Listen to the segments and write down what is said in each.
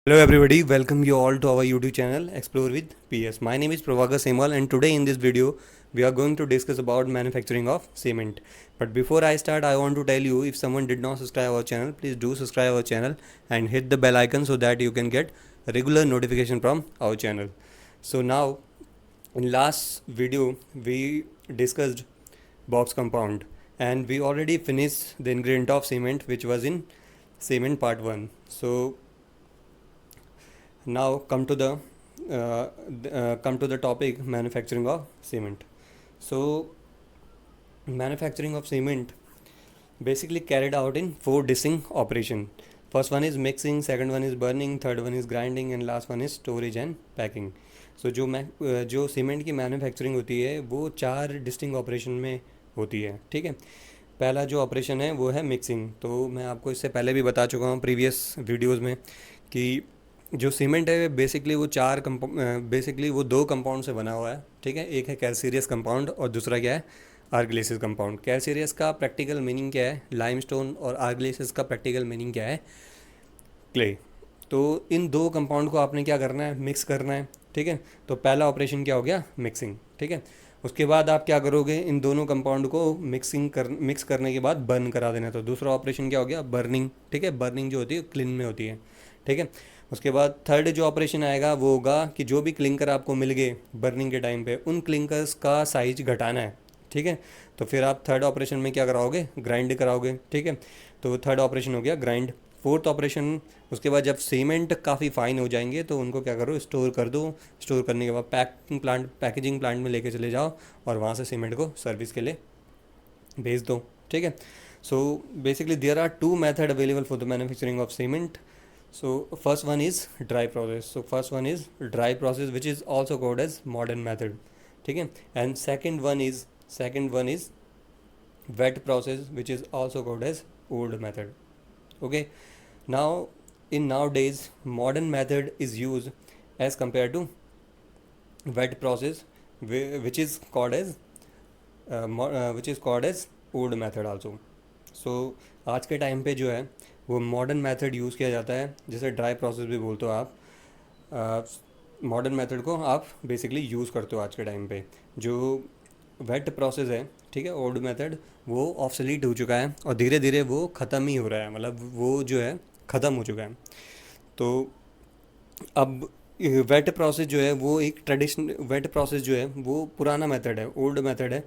Hello everybody, welcome you all to our YouTube channel Explore with PS. My name is Prabhakar Semal and today in this video we are going to discuss about manufacturing of cement. But before I start, I want to tell you, if someone did not subscribe our channel, please do subscribe our channel and hit the bell icon so that you can get regular notification from our channel. So now, in last video we discussed box compound and we already finished the ingredient of cement, which was in cement part 1. So now come to the topic manufacturing of cement. So manufacturing of cement basically carried out in 4 distinct operation. First one is mixing, second one is burning, third one is grinding and last one is storage and packing. So जो cement की manufacturing होती है वो 4 distinct operation में होती है. ठीक है. पहला जो ऑपरेशन है वो है मिक्सिंग. तो मैं आपको इससे पहले भी बता चुका हूँ प्रीवियस वीडियोस में कि जो सीमेंट है बेसिकली वो 2 कंपाउंड से बना हुआ है. ठीक है. एक है कैल्सीरियस कंपाउंड और दूसरा क्या है, आर्गिलेसिस कंपाउंड. कैल्सीरियस का प्रैक्टिकल मीनिंग क्या है, लाइमस्टोन, और आर्गिलेसिस का प्रैक्टिकल मीनिंग क्या है, क्ले. तो इन 2 कंपाउंड को आपने क्या करना है, मिक्स करना है. ठीक है. तो पहला ऑपरेशन क्या हो गया, मिक्सिंग. ठीक है. उसके बाद आप क्या करोगे, इन दोनों कंपाउंड को मिक्स करने के बाद बर्न करा देना. तो दूसरा ऑपरेशन क्या हो गया, बर्निंग. ठीक है. बर्निंग जो होती है क्लिन में होती है. ठीक है. उसके बाद थर्ड जो ऑपरेशन आएगा वो होगा कि जो भी क्लिंकर आपको मिल गए बर्निंग के टाइम पे, उन क्लिंकर्स का साइज घटाना है. ठीक है. तो फिर आप थर्ड ऑपरेशन में क्या कराओगे, ग्राइंड कराओगे. ठीक है. तो थर्ड ऑपरेशन हो गया ग्राइंड. फोर्थ ऑपरेशन, उसके बाद जब सीमेंट काफ़ी फाइन हो जाएंगे तो उनको क्या करो, स्टोर कर दो. स्टोर करने के बाद पैकेजिंग प्लांट में लेके चले जाओ और वहाँ से सीमेंट को सर्विस के लिए भेज दो. ठीक है. So basically there are 2 method available for the manufacturing of cement. So first one is dry process. So first one is dry process, which is also called as modern method. ठीक है. And second one is wet process, which is also called as old method. Okay. Now in nowadays modern method is used as compared to wet process, which is called as old method also. So आज के time पे जो है वो modern method use किया जाता है, जैसे ड्राई प्रोसेस भी बोलते हो आप. मॉडर्न मेथड को आप बेसिकली यूज़ करते हो आज के टाइम पे. जो वेट प्रोसेस है, ठीक है, ओल्ड मेथड, वो ऑब्सोलीट हो चुका है और धीरे धीरे वो ख़त्म ही हो रहा है. मतलब वो जो है ख़त्म हो चुका है. तो अब वेट प्रोसेस जो है वो एक वेट प्रोसेस जो है वो पुराना मेथड है, ओल्ड मेथड है.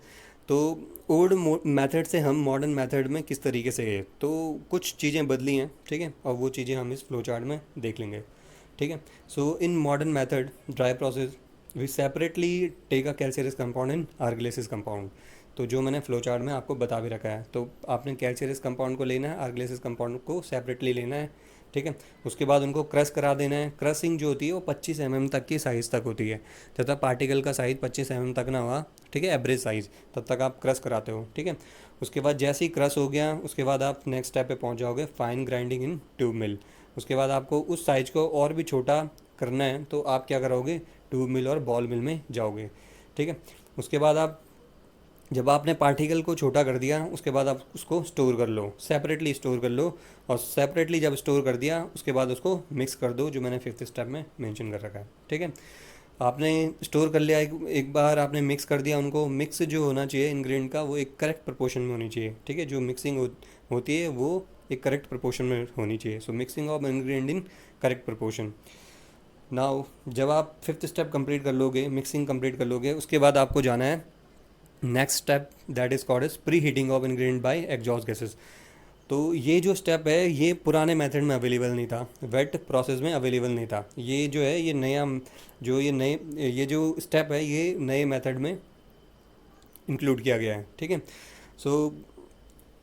तो ओल्ड मेथड से हम मॉडर्न मेथड में किस तरीके से गए, तो कुछ चीज़ें बदली हैं. ठीक है. और वो चीज़ें हम इस फ्लो चार्ट में देख लेंगे. ठीक है. So in modern method dry process we separately take a calcareous compound in argillaceous compound. तो जो मैंने फ्लो चार्ट में आपको बता भी रखा है, तो आपने कैल्शियस कंपाउंड को लेना है, आर्गिलेसिस कंपाउंड को सेपरेटली लेना है. ठीक है. उसके बाद उनको क्रश करा देना है. क्रशिंग जो होती है वो 25 तक की साइज़ तक होती है. जब तक पार्टिकल का साइज़ 25 तक ना हुआ, ठीक है, एवरेज साइज़, तब तक आप क्रश कराते हो. ठीक है. उसके बाद जैसे ही क्रश हो गया, उसके बाद आप नेक्स्ट स्टेप पे पहुंच जाओगे, फाइन ग्राइंडिंग इन ट्यूब मिल. उसके बाद आपको उस साइज़ को और भी छोटा करना है, तो आप क्या करोगे, ट्यूब मिल और बॉल मिल में जाओगे. ठीक है. उसके बाद आप, जब आपने पार्टिकल को छोटा कर दिया, उसके बाद आप उसको स्टोर कर लो, सेपरेटली स्टोर कर लो. और सेपरेटली जब स्टोर कर दिया, उसके बाद उसको मिक्स कर दो, जो मैंने फिफ्थ स्टेप में मेंशन कर रखा है. ठीक है. आपने स्टोर कर लिया, एक बार आपने मिक्स कर दिया उनको. मिक्स जो होना चाहिए इंग्रेडिएंट का, वो एक करेक्ट प्रोपोर्शन में होनी चाहिए. ठीक है. जो मिक्सिंग होती है वो एक करेक्ट प्रोपोर्शन में होनी चाहिए. So mixing of ingredient in correct proportion. Now जब आप फिफ्थ स्टेप कंप्लीट कर लोगे, मिक्सिंग कंप्लीट कर लोगे, उसके बाद आपको जाना है next step, that is called as pre heating of ingredient by exhaust gases. तो ये जो स्टेप है ये पुराने मेथड में अवेलेबल नहीं था, वेट प्रोसेस में अवेलेबल नहीं था. ये जो है ये नया, ये जो स्टेप है ये नए मेथड में इंक्लूड किया गया है. ठीक है. सो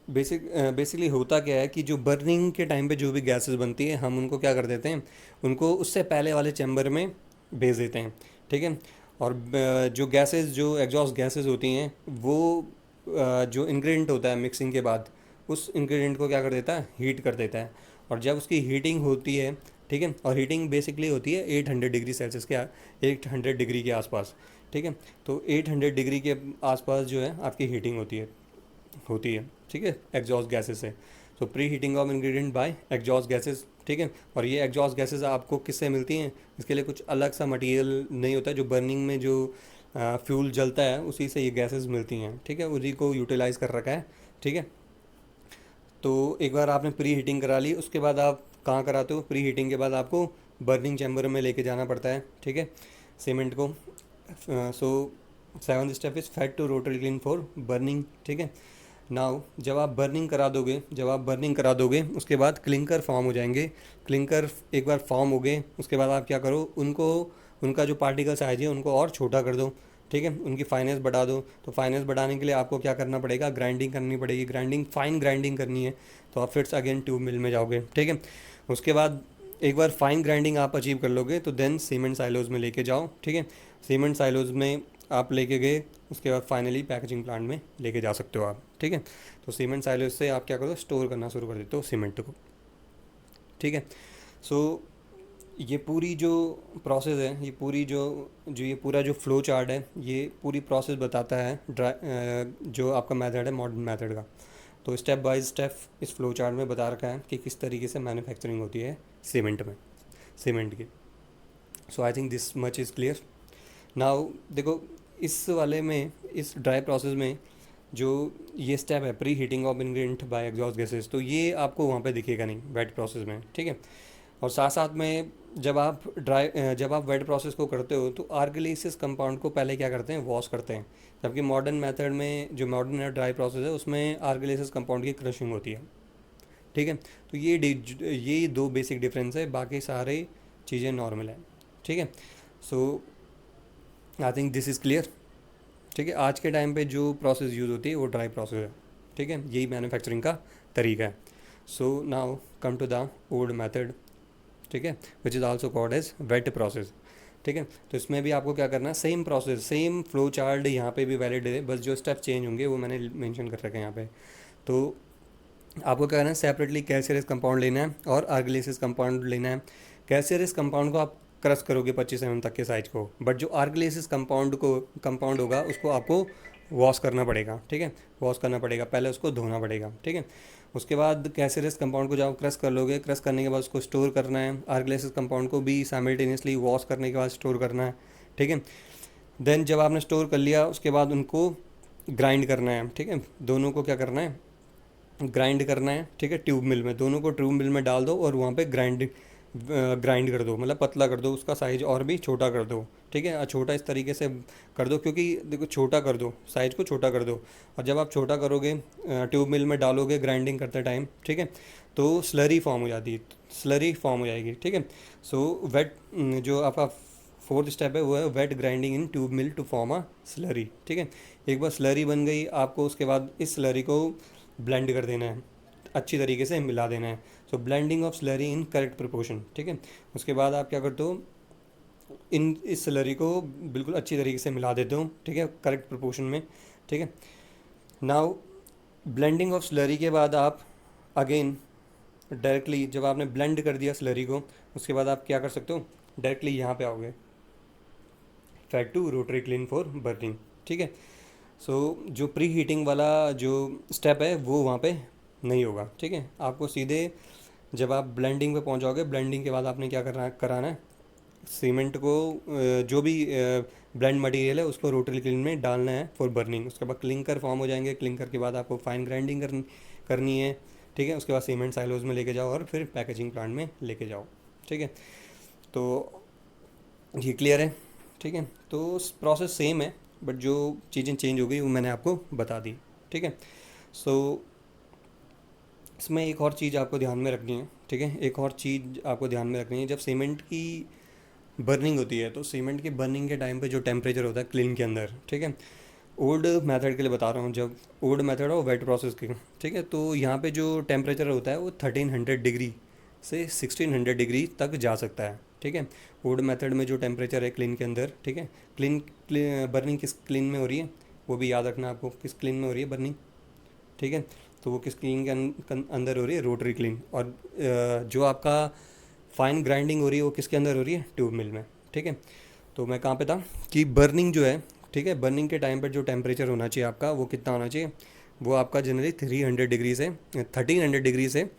बेसिकली होता क्या है कि जो बर्निंग के टाइम पे जो भी गैसेस बनती है, हम उनको क्या कर देते हैं, उनको उससे पहले वाले चैम्बर में भेज देते हैं. ठीक है. और जो गैसेस, जो एग्जॉस्ट गैसेस होती हैं, वो जो इंग्रेडिएंट होता है मिक्सिंग के बाद, उस इंग्रेडिएंट को क्या कर देता है, हीट कर देता है. और जब उसकी हीटिंग होती है, ठीक है, और हीटिंग बेसिकली होती है 800 डिग्री सेल्सियस के 800 डिग्री के आसपास. ठीक है. तो 800 डिग्री के आसपास जो है आपकी हीटिंग होती है. ठीक है. एग्जॉस्ट गैसेस से. So pre heating of ingredient by exhaust gases ठीक है। और ये एग्जॉस्ट गैसेस आपको किससे मिलती हैं? इसके लिए कुछ अलग सा मटेरियल नहीं होता, जो बर्निंग में जो फ्यूल जलता है उसी से ये गैसेस मिलती हैं, ठीक है, उसी को यूटिलाइज़ कर रखा है, ठीक है। तो एक बार आपने प्री हीटिंग करा ली, उसके बाद आप कहाँ कराते हो? प्री हीटिंग के बाद आपको बर्निंग चैम्बर में लेके जाना पड़ता है, ठीक है, सीमेंट को। So seventh step is fed to rotary kiln for burning, ठीक है। नाउ जब आप बर्निंग करा दोगे उसके बाद क्लिंकर फॉर्म हो जाएंगे। क्लिंकर एक बार फॉर्म हो गए उसके बाद आप क्या करो, उनको उनका जो पार्टिकल साइज है उनको और छोटा कर दो, ठीक है, उनकी फाइनेंस बढ़ा दो। तो फाइनेंस बढ़ाने के लिए आपको क्या करना पड़ेगा? ग्राइंडिंग करनी पड़ेगी, फाइन ग्राइंडिंग करनी है। तो आप फिर से अगेन ट्यूब मिल में जाओगे, ठीक है। उसके बाद एक बार फाइन ग्राइंडिंग आप अचीव कर लोगे तो देन सीमेंट साइलोज में लेके जाओ, ठीक है। सीमेंट साइलोज में आप लेके गए, उसके बाद फाइनली पैकेजिंग प्लांट में लेके जा सकते हो आप, ठीक है। तो सीमेंट साइलोज से आप क्या करो? स्टोर करना शुरू कर देते हो सीमेंट को, ठीक है। सो ये पूरी जो प्रोसेस है, ये पूरा जो फ्लो चार्ट है, ये पूरी प्रोसेस बताता है जो आपका मेथड है मॉडर्न मेथड का। तो स्टेप बाय स्टेप इस फ्लो चार्ट में बता रखा है कि किस तरीके से मैन्युफैक्चरिंग होती है सीमेंट की। So I think this much is clear. Now देखो, इस वाले में, इस ड्राई प्रोसेस में जो ये स्टेप है pre heating of ingredient by exhaust gases, तो ये आपको वहाँ पे दिखेगा नहीं वेट प्रोसेस में, ठीक है। और साथ साथ में जब आप वेट प्रोसेस को करते हो तो आर्गिलिसिस कंपाउंड को पहले क्या करते हैं? वॉश करते हैं। जबकि मॉडर्न मेथड में, जो मॉडर्न ड्राई प्रोसेस है, उसमें आर्गिलिसिस कंपाउंड की क्रशिंग होती है, ठीक है। तो ये दो बेसिक डिफरेंस है, बाकी सारे चीज़ें नॉर्मल है, ठीक है। So I think this is clear, ठीक है। आज के टाइम पे जो प्रोसेस यूज़ होती है वो ड्राई प्रोसेस है, ठीक है, यही मैन्युफैक्चरिंग का तरीका है। So now come to the old method, ठीक है, which is also called as wet process, ठीक है। तो इसमें भी आपको क्या करना है? Same process, same flow chart यहाँ पे भी वैलिड है, बस जो स्टेप चेंज होंगे वो मैंने मेंशन कर रखे हैं यहाँ पे। तो आपको क्या करना है? सेपरेटली कैल्शियस कंपाउंड लेना है और आर्गिलिसिस कंपाउंड लेना है। कैल्शियस कंपाउंड को आप क्रश करोगे 25 mm तक के साइज को, बट जो आर्गिलिसिस कंपाउंड होगा उसको आपको वॉश करना पड़ेगा, ठीक है, वॉश करना पड़ेगा, पहले उसको धोना पड़ेगा, ठीक है। उसके बाद कैल्शियस कंपाउंड को जब क्रश कर लोगे, क्रश करने के बाद उसको स्टोर करना है। आर्गिलिसिस कंपाउंड को भी साइमल्टेनियसली वॉश करने के बाद स्टोर करना है, ठीक है। देन जब आपने स्टोर कर लिया उसके बाद उनको ग्राइंड करना है, ठीक है, दोनों को क्या करना है? ग्राइंड करना है, ठीक है, ट्यूब मिल में, दोनों को ट्यूब मिल में डाल दो और वहाँ पे ग्राइंड कर दो, मतलब पतला कर दो, उसका साइज और भी छोटा कर दो, ठीक है। छोटा इस तरीके से कर दो, क्योंकि देखो छोटा कर दो, साइज को छोटा कर दो। और जब आप छोटा करोगे, ट्यूब मिल में डालोगे ग्राइंडिंग करते टाइम, ठीक है, तो स्लरी फॉर्म हो जाती है, स्लरी फॉर्म हो जाएगी, ठीक है। सो वेट, जो आपका फोर्थ स्टेप है वो है wet grinding in tube mill to form a slurry, ठीक है। एक बार स्लरी बन गई आपको, उसके बाद इस स्लरी को ब्लेंड कर देना है, अच्छी तरीके से मिला देना है। So blending of slurry in correct proportion, ठीक है। उसके बाद आप क्या करते हो? इस स्लरी को बिल्कुल अच्छी तरीके से मिला देते हो, ठीक है, करेक्ट प्रोपोर्शन में, ठीक है। नाउ ब्लेंडिंग ऑफ स्लरी के बाद आप अगेन डायरेक्टली, जब आपने ब्लेंड कर दिया स्लरी को, उसके बाद आप क्या कर सकते हो? डायरेक्टली यहाँ पे आओगे, fed to rotary kiln for burning, ठीक है। सो जो प्री हीटिंग वाला जो स्टेप है वो वहाँ पे नहीं होगा, ठीक है। आपको सीधे जब आप ब्लेंडिंग पे पहुँच जाओगे, ब्लेंडिंग के बाद आपने क्या कराना है? सीमेंट को जो भी ब्लेंड मटेरियल है उसको रोटरी क्लीन में डालना है फॉर बर्निंग। उसके बाद क्लिंकर फॉर्म हो जाएंगे, क्लिंकर के बाद आपको फाइन ग्राइंडिंग करनी है, ठीक है। उसके बाद सीमेंट साइलोज में लेके जाओ और फिर पैकेजिंग प्लांट में लेके जाओ, ठीक है। तो ये क्लियर है, ठीक है। तो प्रोसेस सेम है, बट जो चीज़ें चेंज हो गई वो मैंने आपको बता दी, ठीक है। सो इसमें एक और चीज़ आपको ध्यान में रखनी है, ठीक है, एक और चीज़ आपको ध्यान में रखनी है। जब सीमेंट की बर्निंग होती है तो सीमेंट की बर्निंग के टाइम पे जो टेम्परेचर होता है क्लीन के अंदर, ठीक है, ओल्ड मेथड के लिए बता रहा हूँ, जब ओल्ड मेथड हो वेट प्रोसेस की, ठीक है, तो यहाँ पे जो टेम्परेचर होता है वो 1300 डिग्री से 1600 डिग्री तक जा सकता है, ठीक है। ओल्ड मेथड में जो टेम्परेचर है क्लीन के अंदर, ठीक है, बर्निंग किस क्लीन में हो रही है वो भी याद रखना आपको, किस क्लीन में हो रही है बर्निंग, ठीक है। तो वो किस क्लीन के अंदर हो रही है? Rotary clean. और जो आपका फाइन ग्राइंडिंग हो रही है वो किसके अंदर हो रही है? ट्यूब मिल में, ठीक है। तो मैं कहाँ पे था कि बर्निंग जो है, ठीक है, बर्निंग के टाइम पर जो टेम्परेचर होना चाहिए आपका वो कितना होना चाहिए? वो आपका जनरली 300 डिग्री से 1300 डिग्री से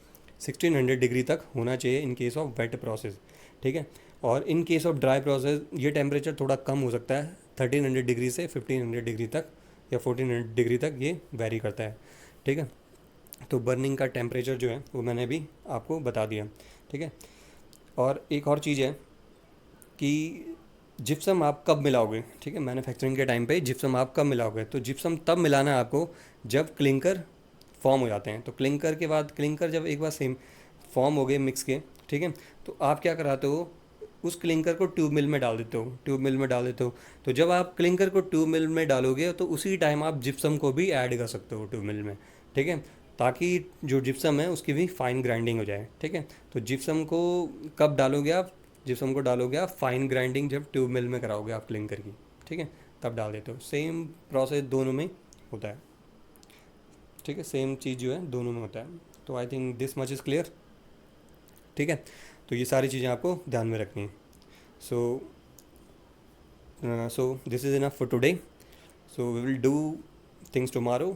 1600 डिग्री तक होना चाहिए in case of wet process, ठीक है। और in case of dry process ये टेम्परेचर थोड़ा कम हो सकता है, 1300 डिग्री से 1500 डिग्री तक या 1400 डिग्री तक ये वेरी करता है, ठीक है। तो बर्निंग का टेम्परेचर जो है वो मैंने अभी आपको बता दिया, ठीक है। और एक और चीज़ है कि जिप्सम आप कब मिलाओगे, ठीक है, मैन्युफैक्चरिंग के टाइम पे जिप्सम आप कब मिलाओगे, तो जिप्सम तब मिलाना है आपको जब क्लिंकर फॉर्म हो जाते हैं। तो क्लिंकर के बाद, क्लिंकर जब एक बार सेम फॉर्म हो गए मिक्स के, ठीक है, तो आप क्या कराते हो, उस क्लिंकर को ट्यूब मिल में डाल देते हो, ट्यूब मिल में डाल देते हो। तो जब आप क्लिंकर को ट्यूब मिल में डालोगे तो उसी टाइम आप जिप्सम को भी ऐड कर सकते हो ट्यूब मिल में, ठीक है, ताकि जो जिप्सम है उसकी भी फाइन ग्राइंडिंग हो जाए, ठीक है। तो जिप्सम को कब डालोगे आप, जिप्सम को डालोगे आप फाइन ग्राइंडिंग जब ट्यूब मिल में कराओगे आप क्लिंकर की, ठीक है, तब डाल देते हो। सेम प्रोसेस दोनों में होता है, ठीक है, सेम चीज़ जो है दोनों में होता है। तो आई think this much is clear, ठीक है। तो ये सारी चीज़ें आपको ध्यान में रखनी है। So so this is enough for today, so we will do things tomorrow.